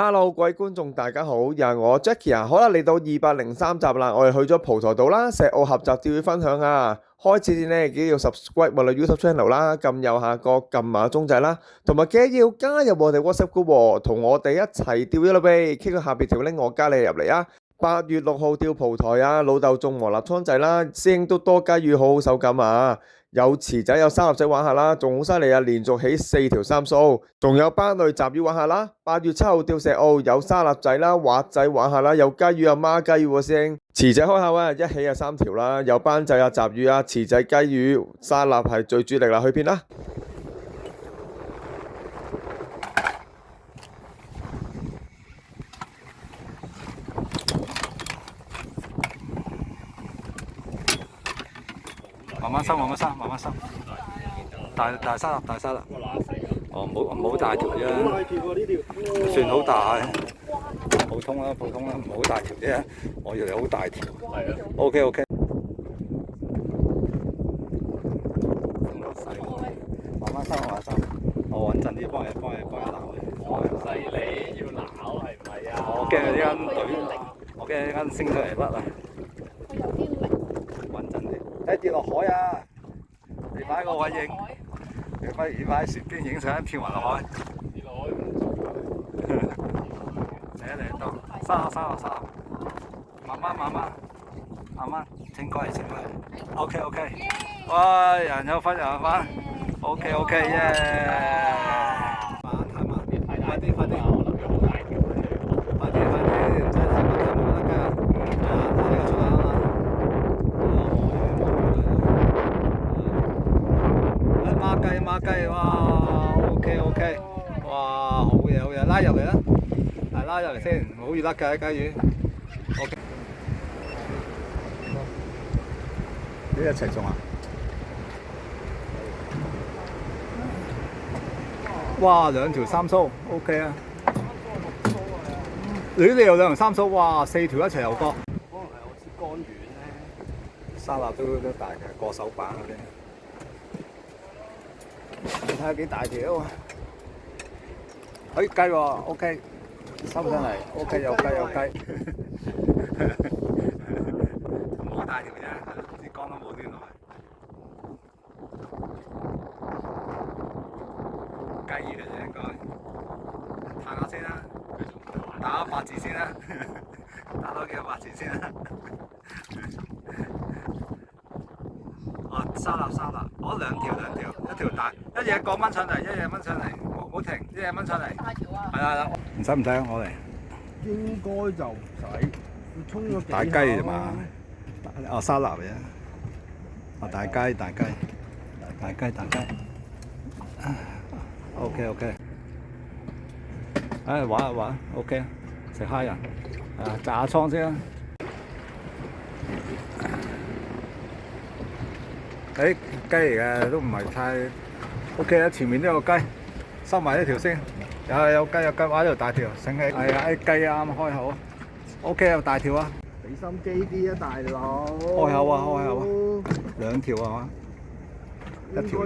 Hello，各位觀眾大家好，又係我 Jackie 啊，好啦，嚟到203集啦，我哋去咗蒲台島啦，石澳合集釣魚分享啊，開始前呢記得要 subscribe 我哋 YouTube channel 啦，撳右下角撳埋鐘仔啦，同埋記得要加入我哋 WhatsApp group 喎，同我哋一齊釣魚啦唄，click 個下邊條 link 我加你入嚟啊。8月6號釣蒲台啊，老豆種禾立倉仔啦，師兄都多雞魚好好手感啊！有池仔有沙粒仔玩下啦，仲好犀利啊！連續起4條三蘇，仲有班類雜魚玩下啦。8月7號釣石澳有沙粒仔啦、滑仔玩下啦，有雞魚有孖雞魚喎師兄。池仔開口啊，一起就3條啦，有班仔啊、雜魚啊、池仔、雞魚、沙粒係最主力啦，去片啦！慢慢收，慢慢收，慢慢收。大沙粒，大沙粒。哦，唔好大條啫，算好大。普通啦，普通啦，唔好大條啫。我以為好大條。係啊。OK。慢慢收，慢慢收。我穩陣啲，幫你撈佢。犀利，要撈係唔係啊？我驚呢間隊，我驚呢間升出嚟甩啊！穩陣啲，跌落海啊！你擺個位影，你擺喺船邊影相，跳埋落海。跌落海嚟到，收，慢慢，清過嚟。OK。哇，人有分。OK，耶！太慢，快啲，我諗住好大條快啲，唔使太慢得㗎。睇呢個出啊嘛。孖雞，哇 ！OK，哇，好嘢，拉入嚟啦，拉入嚟先，唔好越甩㗎啲雞魚。OK， 呢一齊種啊！哇，2條三蘇 ，OK 啊！你有2條三蘇，哇，4條一齊又多。可能係我支竿遠咧，沙粒都大嘅，過手板嗰啲。你睇下幾大條啊！雞喎 ，OK， 收上嚟 ，OK， 有雞。唔好大條啫，啲竿都冇端落去。雞魚嚟啫應該，彈下先啦，打8字先啦，打多幾個8字先啦。哦，沙粒，哦2條，一條大，一嘢過掹上嚟，唔好停，一嘢掹上嚟。大條啊！係啦，唔使我嚟。應該就唔使，沖咗大雞啫嘛，哦沙粒嚟啫，哦大雞。OK，唉玩下 OK， 食蝦仁，炸下倉先啦。雞嚟嘅都唔係太 OK 啦，前面都有雞，收埋呢條先。有雞，哇！呢條大條，醒起係啊，雞啱開口 ，OK 有大條啊。俾心機啲啊，大佬！開口啊，2條係嘛？一條啫。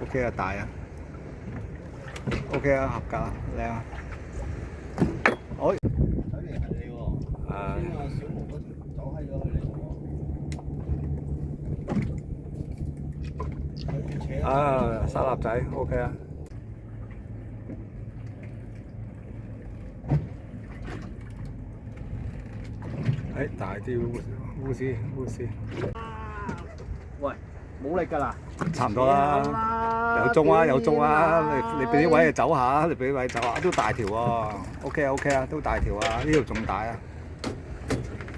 OK 啊，大啊。OK 啊，合格啊，靚啊。好。睇嚟係你喎。小毛都走閪咗佢嚟喎。沙粒仔 OK 啊。大啲烏絲。喂，冇力㗎啦！差唔多啦，有中啊！你俾啲位走下，都大條喎。OK 啊，都大條啊，呢條仲大啊。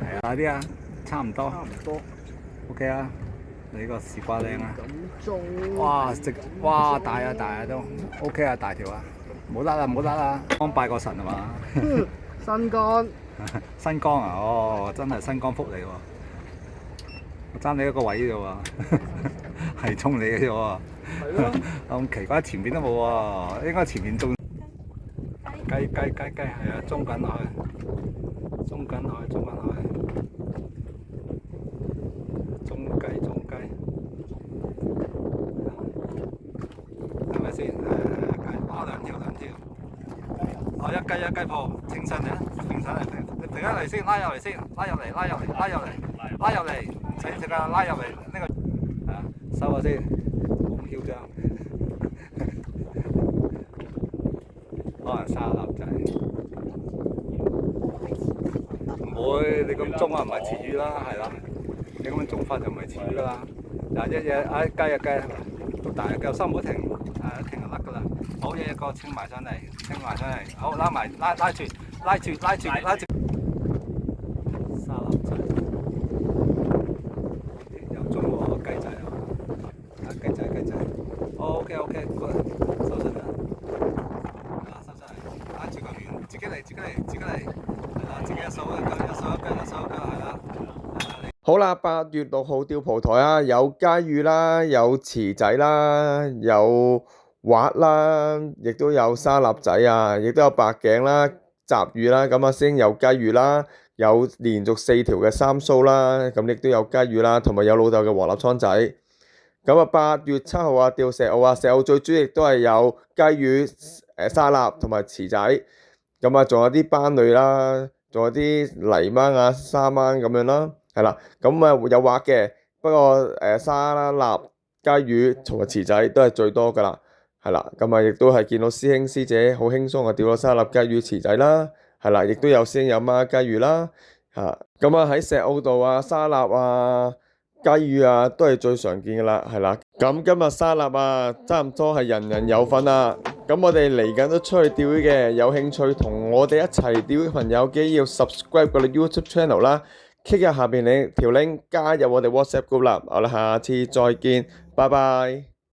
係啊，大啲啊，差唔多。OK 啊，你個絲瓜靚啊！哇，大啊都 OK 啊，大條啊，唔好甩啦，幫拜個神係嘛？新竿。新缸啊，哦，真係新缸福利喎！我爭你一個位啫喎，係衝你嘅啫喎。係咯。咁奇怪，前面都冇喎，應該前面中雞係啊，中緊落去，中雞，係咪先？2條。哦，一雞鋪，清身嚟啦，清身嚟，你平一嚟先，拉入嚟先，拉入嚟，唔使食啊，拉入嚟呢個啊，收下先，咁囂張，可能沙粒仔，唔會，你咁中啊，唔係詞語啦，係啦，你咁樣中法就唔係詞語啦，嗱一嘢，雞，都大嘅，收唔好停，停就甩噶啦，好嘢一個清埋上嚟，好拉住，沙粒仔，又中喎雞仔啊，雞仔 ，OK，收身啦，收身嚟，拉住個圓，自己嚟，係啦，自己一手一腳，係啦。好啦，8月6號釣蒲台啊，有雞魚啦，有池仔啦，有滑啦，亦都有沙粒仔啊，亦都有白頸啦、雜魚啦。咁啊，先有雞魚啦，有連續4條嘅三蘇啦，咁亦都有雞魚啦，同埋有老豆嘅黃立倉仔。咁啊，8月7號啊，釣石澳啊，石澳最主要亦都係有雞魚、沙粒同埋池仔。咁啊，仲有啲斑類啦，仲有啲泥鯭啊、沙鯭咁樣啦。係啦，咁啊有滑嘅，不過沙啦、臘、雞魚同埋池仔都係最多噶啦，係啦，咁啊亦都係見到師兄師姐好輕鬆啊釣到沙臘、雞魚、池仔啦，係啦，亦都有師兄有孖雞魚啦，咁啊喺石澳度啊沙臘啊、雞魚啊都係最常見噶啦，係啦，咁今日沙臘啊差唔多係人人有份啦，咁我哋嚟緊都出去釣魚嘅，有興趣同我哋一齊釣魚嘅朋友記得要 subscribe 我哋 YouTube channel 啦。click 下邊條 link 加入我哋 WhatsApp group 啦，好啦，下次再見，拜拜。